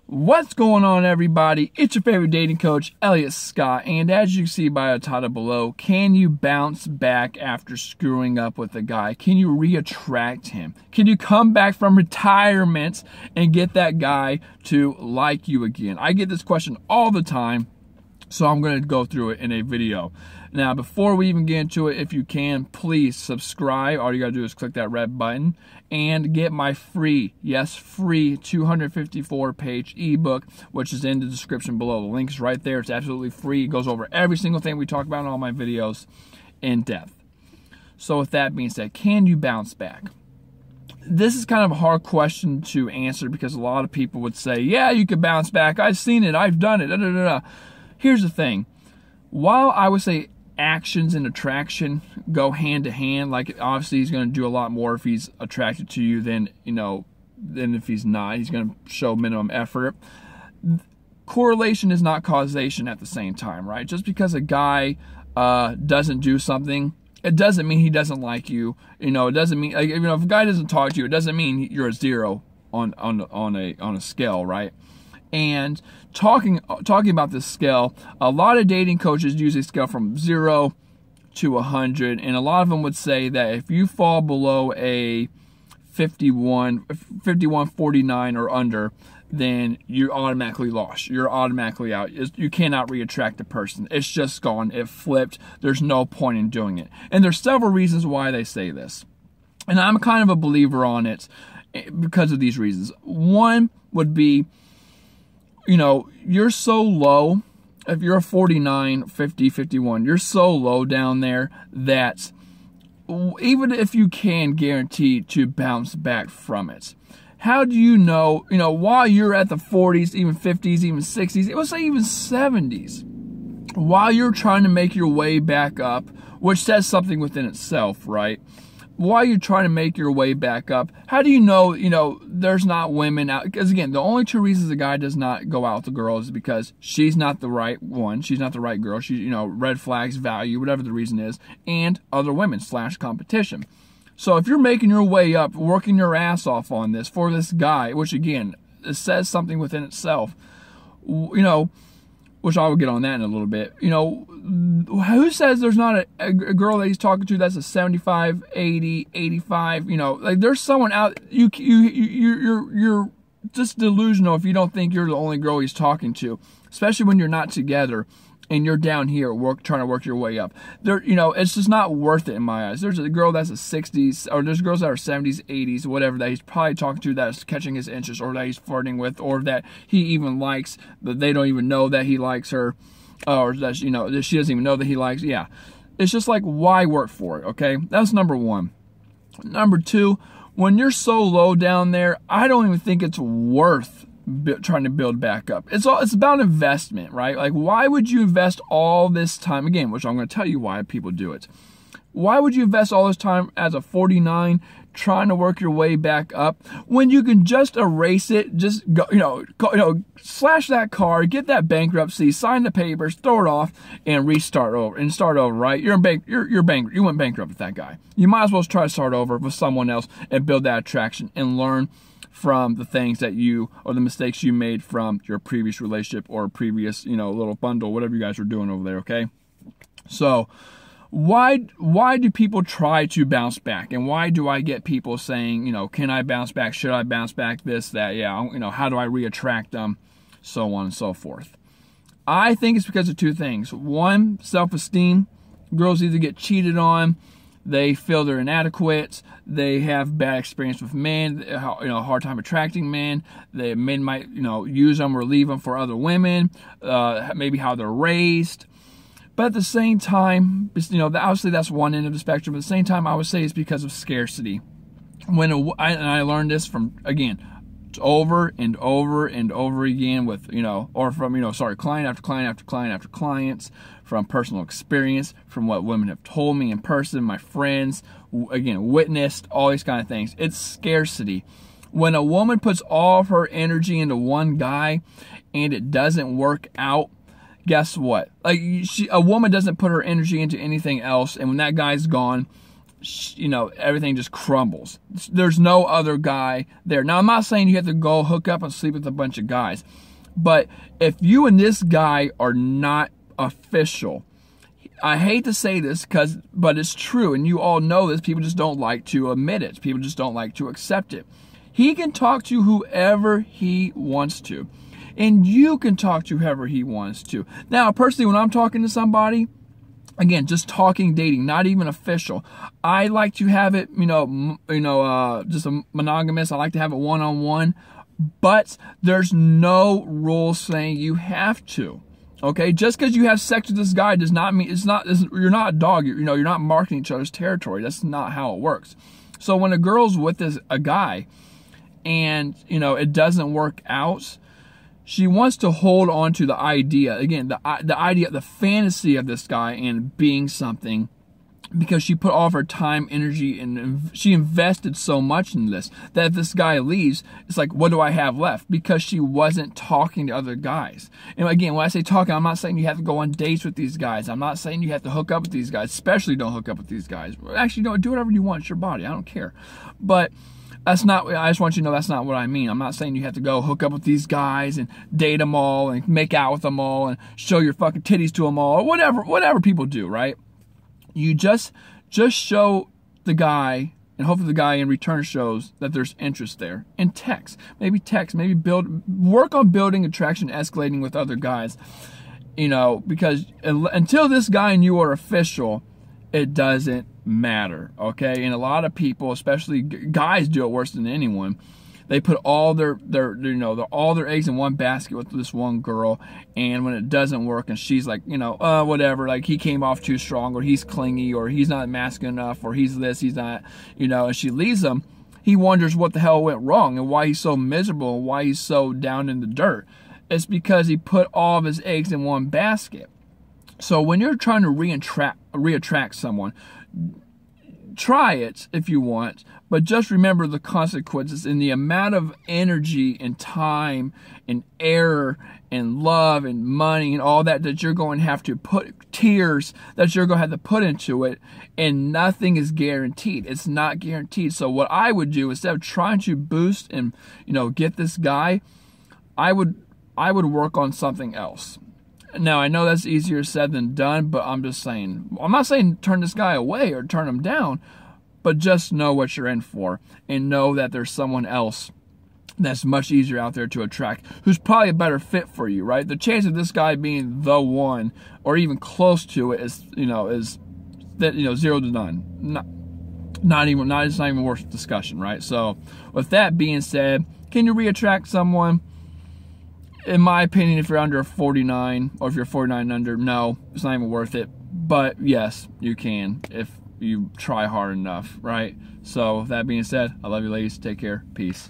What's going on, everybody? It's your favorite dating coach, Elliot Scott, and as you can see by the title below, can you bounce back after screwing up with a guy? Can you re-attract him? Can you come back from retirement and get that guy to like you again? I get this question all the time, so I'm going to go through it in a video. Now, before we even get into it, if you can, please subscribe. All you got to do is click that red button and get my free, yes, free 254-page ebook, which is in the description below. The link's right there. It's absolutely free. It goes over every single thing we talk about in all my videos in depth. So with that being said, can you bounce back? This is kind of a hard question to answer because a lot of people would say, yeah, you can bounce back. I've seen it. I've done it. Da, da, da, da. Here's the thing. While I would say actions and attraction go hand to hand, like obviously he's going to do a lot more if he's attracted to you than, than if he's not. He's going to show minimum effort. Correlation is not causation at the same time, right? Just because a guy doesn't do something, it doesn't mean he doesn't like you. It doesn't mean, like, if a guy doesn't talk to you, it doesn't mean you're a 0 on a scale, right? And talking about this scale, a lot of dating coaches use a scale from 0 to 100, and a lot of them would say that if you fall below a 51, 49 or under, then you're automatically lost. You're automatically out. You cannot re-attract a person. It's just gone. It flipped. There's no point in doing it. And there's several reasons why they say this. And I'm kind of a believer on it because of these reasons. One would be, you're so low, if you're a 49, 50, 51, you're so low down there that even if you can guarantee to bounce back from it, how do you know, while you're at the 40s, even 50s, even 60s, it was like even 70s, while you're trying to make your way back up, which says something within itself, right? While you're trying to make your way back up, how do you know, there's not women out? Because again, the only two reasons a guy does not go out with a girl is because she's not the right one. She's not the right girl. She's, red flags, value, whatever the reason is, and other women / competition. So if you're making your way up, working your ass off on this for this guy, which again, it says something within itself, which I will get on that in a little bit. Who says there's not a girl that he's talking to that's a 75, 80, 85? Like there's someone out. You're just delusional if you don't think you're the only girl he's talking to, especially when you're not together and you're down here trying to work your way up. It's just not worth it in my eyes. There's a girl that's a 60s, or there's girls that are 70s, 80s, whatever, that he's probably talking to that's catching his interest, or that he's flirting with, or that he even likes, but they don't even know that he likes her, or that she doesn't even know that he likes. Yeah, it's just like, why work for it? Okay, that's number one. Number two, when you're so low down there, I don't even think it's worth trying to build back up. It's about investment, right? Like, why would you invest all this time, again, which I'm going to tell you why people do it. Why would you invest all this time as a 49 trying to work your way back up when you can just erase it, just go, slash that card, get that bankruptcy, sign the papers, throw it off, and restart over and start over, right? You're bankrupt. You went bankrupt with that guy. You might as well try to start over with someone else and build that attraction and learn from the things that or the mistakes you made from your previous relationship or previous, little bundle, whatever you guys were doing over there, okay? So why do people try to bounce back? And why do I get people saying, can I bounce back? Should I bounce back? This, that, yeah, how do I re-attract them? So on and so forth. I think it's because of two things. One, self-esteem. Girls either get cheated on, they feel they're inadequate, they have bad experience with men, hard time attracting men, men might, use them or leave them for other women, maybe how they're raised. But at the same time, obviously that's one end of the spectrum. At the same time, I would say it's because of scarcity. And I learned this from, again, over and over and over again with, client after client after client after clients, from personal experience, from what women have told me in person, my friends, again, witnessed, all these kind of things. It's scarcity. When a woman puts all of her energy into one guy and it doesn't work out, guess what? Like, a woman doesn't put her energy into anything else, and when that guy's gone, you know, everything just crumbles. There's no other guy there. Now, I'm not saying you have to go hook up and sleep with a bunch of guys, but if you and this guy are not official, I hate to say this, but it's true, and you all know this, people just don't like to admit it. People just don't like to accept it. He can talk to whoever he wants to, and you can talk to whoever he wants to. Now, personally, when I'm talking to somebody, again, just talking, dating, not even official, I like to have it, just a monogamous. I like to have it one-on-one, but there's no rule saying you have to. Okay, just because you have sex with this guy does not mean you're not a dog. You're not marking each other's territory. That's not how it works. So when a girl's with a guy, and it doesn't work out, she wants to hold on to the idea again, the idea, the fantasy of this guy and being something, because she put all of her time, energy, and she invested so much in this that if this guy leaves, it's like, what do I have left? Because she wasn't talking to other guys. And again, when I say talking, I'm not saying you have to go on dates with these guys. I'm not saying you have to hook up with these guys. Especially don't hook up with these guys. Actually, don't do whatever you want. It's your body. I don't care. But that's not, I just want you to know that's not what I mean. I'm not saying you have to go hook up with these guys and date them all and make out with them all and show your fucking titties to them all, or whatever people do, right? You just show the guy, and hopefully the guy in return shows that there's interest there. And text, maybe work on building attraction, escalating with other guys, because until this guy and you are official, it doesn't matter, okay? And a lot of people, especially guys, do it worse than anyone. They put all their eggs in one basket with this one girl, and when it doesn't work, and she's like, whatever, like he came off too strong, or he's clingy, or he's not masculine enough, or he's this, he's not, and she leaves him. He wonders what the hell went wrong and why he's so miserable and why he's so down in the dirt. It's because he put all of his eggs in one basket. So when you're trying to reattract someone, try it if you want, but just remember the consequences and the amount of energy and time and error and love and money and all that you're going to have to put, tears that you're going to have to put into it, and nothing is guaranteed. It's not guaranteed. So what I would do, instead of trying to boost and get this guy, I would work on something else. Now, I know that's easier said than done, but I'm just saying, I'm not saying turn this guy away or turn him down, but just know what you're in for and know that there's someone else that's much easier out there to attract, who's probably a better fit for you, right? The chance of this guy being the one or even close to it is 0 to none. It's not even worth discussion, right? So with that being said, can you reattract someone? In my opinion, if you're under 49 or if you're 49 and under, no, it's not even worth it. But yes, you can if you try hard enough, right? So with that being said, I love you ladies. Take care. Peace.